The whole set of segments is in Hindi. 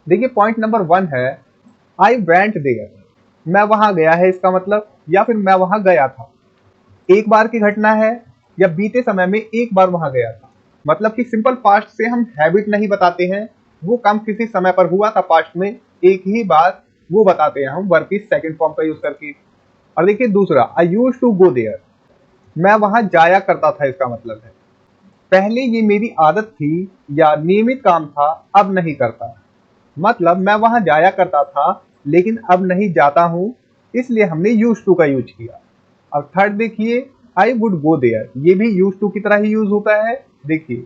देखिए पॉइंट नंबर 1 है आई वेंट देयर, मैं वहां गया है इसका मतलब, या फिर मैं वहां गया था। एक बार की घटना है या बीते समय में एक बार वहां गया था। मतलब कि सिंपल पास्ट से हम हैबिट नहीं बताते हैं, वो काम किसी समय पर हुआ था पास्ट में, एक ही बार वो बताते हैं हम वर्ब की सेकंड फॉर्म का यूज करके। और देखिए दूसरा, आई यूज टू गो देयर, मैं वहां जाया करता था इसका मतलब है पहले ये मेरी आदत थी या नियमित काम था, अब नहीं करता। मतलब मैं वहां जाया करता था लेकिन अब नहीं जाता हूं, इसलिए हमने यूज टू का यूज किया। और थर्ड देखिए, आई वुड गो देयर, ये भी यूज टू की तरह ही यूज होता है। देखिए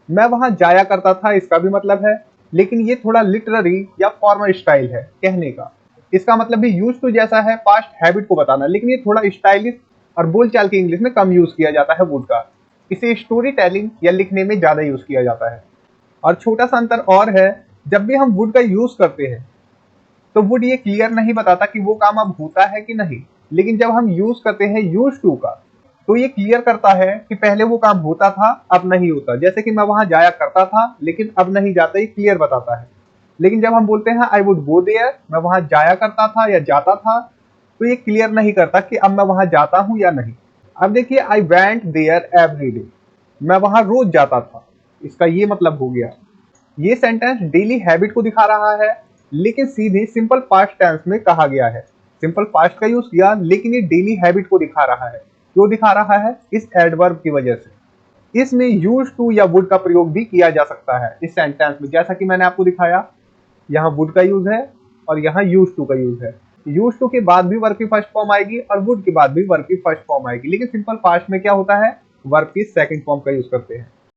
मैं वहां जाया करता था इसका भी मतलब है, लेकिन ये थोड़ा लिटररी या फॉर्मल स्टाइल है कहने का। इसका मतलब भी यूज टू जैसा है, पास्ट हैबिट को बताना, लेकिन ये थोड़ा स्टाइलिश और बोलचाल के इंग्लिश में कम यूज किया जाता है वुड का। इसे स्टोरी टेलिंग या लिखने में ज्यादा यूज किया जाता है। और छोटा सा अंतर और है, जब भी हम वुड का यूज करते हैं तो वुड ये क्लियर नहीं बताता कि वो काम अब होता है कि नहीं, लेकिन जब हम यूज करते हैं यूज टू का तो ये क्लियर करता है कि पहले वो काम होता था अब नहीं होता। जैसे कि मैं वहां जाया करता था लेकिन अब नहीं जाता, ये क्लियर बताता है। लेकिन जब हम बोलते हैं आई वुड गो देयर, मैं वहां जाया करता था या जाता था, तो ये क्लियर नहीं करता कि अब मैं वहां जाता हूं या नहीं। अब देखिए I went there every day, मैं वहां रोज जाता था, इसका ये मतलब हो गया। ये सेंटेंस डेली हैबिट को दिखा रहा है, लेकिन सीधे सिंपल पास्ट टेंस में कहा गया है। सिंपल पास्ट का यूज किया लेकिन ये डेली हैबिट को दिखा रहा है। क्यों दिखा रहा है? इस एडवर्ब की वजह से। इसमें यूज टू या वुड का प्रयोग भी किया जा सकता है इस सेंटेंस में, जैसा कि मैंने आपको दिखाया। यहाँ वुड का यूज है और यहाँ यूज टू का यूज है। यूज टू के बाद भी वर्ब की फर्स्ट फॉर्म आएगी और वुड के बाद भी वर्ब की फर्स्ट फॉर्म आएगी, लेकिन सिंपल पास्ट में क्या होता है, वर्ब की सेकंड फॉर्म का यूज करते हैं।